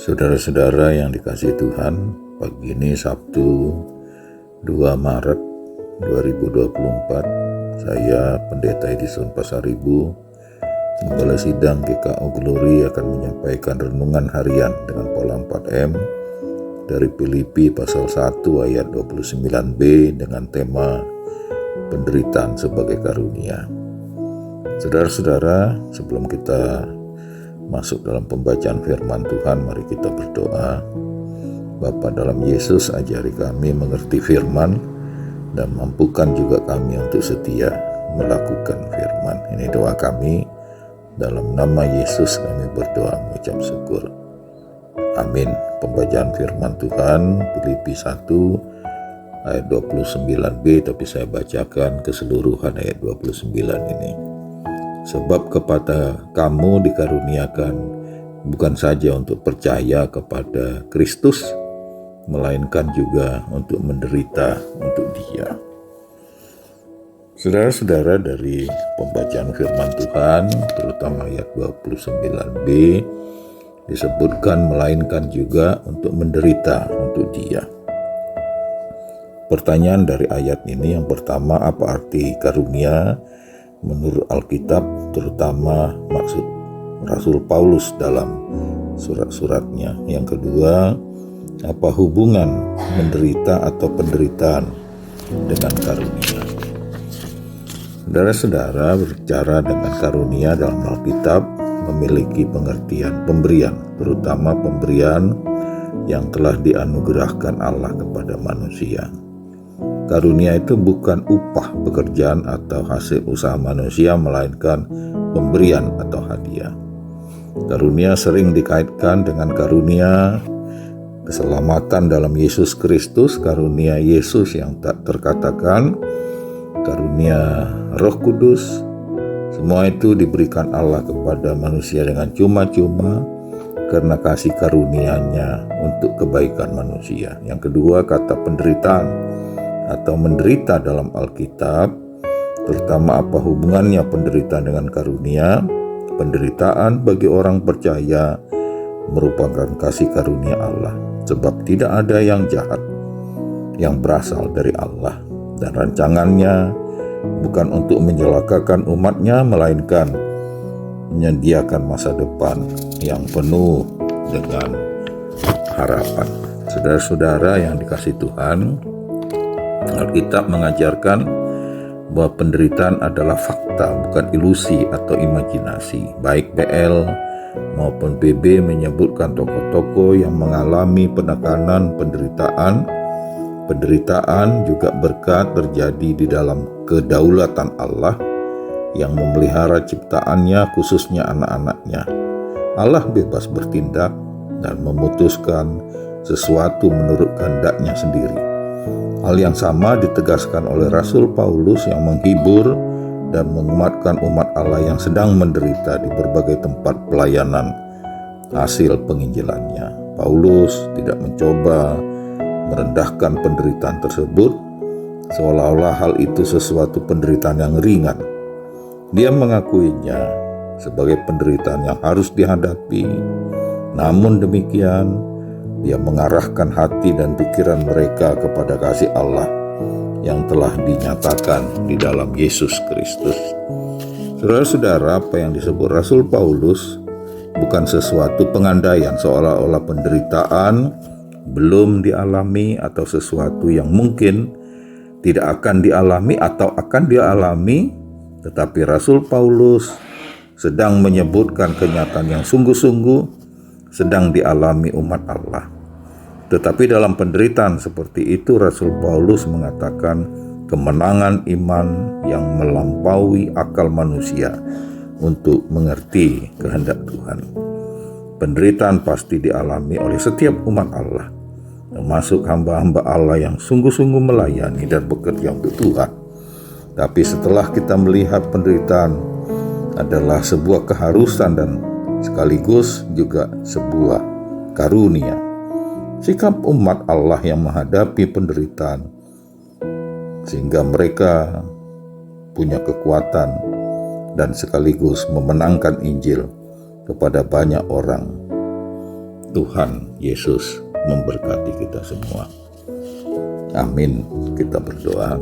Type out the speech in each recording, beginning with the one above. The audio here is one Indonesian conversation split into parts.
Saudara-saudara yang dikasihi Tuhan, pagi ini Sabtu 2 Maret 2024, saya Pendeta Edison Pasaribu, Gembala Sidang GKO Glory akan menyampaikan renungan harian dengan pola 4M dari Filipi pasal 1 ayat 29b dengan tema penderitaan sebagai karunia. Saudara-saudara, sebelum kita masuk dalam pembacaan firman Tuhan, mari kita berdoa. Bapa dalam Yesus, ajari kami mengerti firman dan mampukan juga kami untuk setia melakukan firman. Ini doa kami, dalam nama Yesus kami berdoa mengucap syukur. Amin. Pembacaan firman Tuhan Filipi 1 ayat 29b, tapi saya bacakan keseluruhan ayat 29 ini. Sebab kepada kamu dikaruniakan bukan saja untuk percaya kepada Kristus, melainkan juga untuk menderita untuk Dia. Saudara-saudara, dari pembacaan firman Tuhan, terutama ayat 29b, disebutkan melainkan juga untuk menderita untuk Dia. Pertanyaan dari ayat ini yang pertama, apa arti karunia menurut Alkitab, terutama maksud Rasul Paulus dalam surat-suratnya? Yang kedua, apa hubungan menderita atau penderitaan dengan karunia? Saudara-saudara, berbicara dengan karunia dalam Alkitab memiliki pengertian pemberian, terutama pemberian yang telah dianugerahkan Allah kepada manusia. Karunia itu bukan upah pekerjaan atau hasil usaha manusia, melainkan pemberian atau hadiah. Karunia sering dikaitkan dengan karunia keselamatan dalam Yesus Kristus, karunia Yesus yang tak terkatakan, karunia Roh Kudus. Semua itu diberikan Allah kepada manusia dengan cuma-cuma karena kasih karunia-Nya untuk kebaikan manusia. Yang kedua, kata penderitaan atau menderita dalam Alkitab, terutama apa hubungannya penderitaan dengan karunia. Penderitaan bagi orang percaya merupakan kasih karunia Allah, sebab tidak ada yang jahat yang berasal dari Allah, dan rancangannya bukan untuk mencelakakan umatnya, melainkan menyediakan masa depan yang penuh dengan harapan. Saudara-saudara yang dikasihi Tuhan, Alkitab mengajarkan bahwa penderitaan adalah fakta, bukan ilusi atau imajinasi. Baik PL maupun PB menyebutkan tokoh-tokoh yang mengalami penekanan penderitaan. Penderitaan juga berkat terjadi di dalam kedaulatan Allah yang memelihara ciptaannya, khususnya anak-anaknya. Allah bebas bertindak dan memutuskan sesuatu menurut kehendak-Nya sendiri. Hal yang sama ditegaskan oleh Rasul Paulus yang menghibur dan menguatkan umat Allah yang sedang menderita di berbagai tempat pelayanan hasil penginjilannya. Paulus tidak mencoba merendahkan penderitaan tersebut, seolah-olah hal itu sesuatu penderitaan yang ringan. Dia mengakuinya sebagai penderitaan yang harus dihadapi. Namun demikian, Dia mengarahkan hati dan pikiran mereka kepada kasih Allah yang telah dinyatakan di dalam Yesus Kristus. Saudara-saudara, apa yang disebut Rasul Paulus bukan sesuatu pengandaian seolah-olah penderitaan belum dialami atau sesuatu yang mungkin tidak akan dialami atau akan dialami, tetapi Rasul Paulus sedang menyebutkan kenyataan yang sungguh-sungguh sedang dialami umat Allah. Tetapi dalam penderitaan seperti itu, Rasul Paulus mengatakan kemenangan iman yang melampaui akal manusia untuk mengerti kehendak Tuhan. Penderitaan pasti dialami oleh setiap umat Allah, termasuk hamba-hamba Allah yang sungguh-sungguh melayani dan bekerja untuk Tuhan. Tapi setelah kita melihat penderitaan adalah sebuah keharusan dan sekaligus juga sebuah karunia, sikap umat Allah yang menghadapi penderitaan sehingga mereka punya kekuatan dan sekaligus memenangkan Injil kepada banyak orang Tuhan Yesus memberkati kita semua. Amin. Kita berdoa.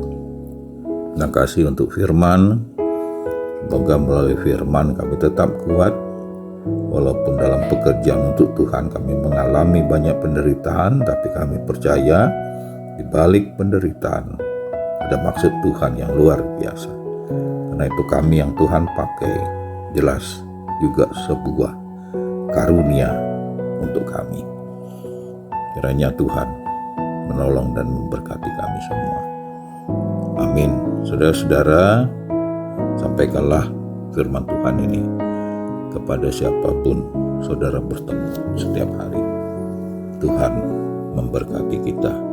Terima kasih untuk firman. Semoga melalui firman kami tetap kuat. Walaupun dalam pekerjaan untuk Tuhan kami mengalami banyak penderitaan, tapi kami percaya di balik penderitaan ada maksud Tuhan yang luar biasa. Karena itu kami yang Tuhan pakai jelas juga sebuah karunia untuk kami. Kiranya Tuhan menolong dan memberkati kami semua. Amin. Saudara-saudara, sampaikanlah firman Tuhan ini kepada siapapun saudara bertemu setiap hari. Tuhan memberkati kita.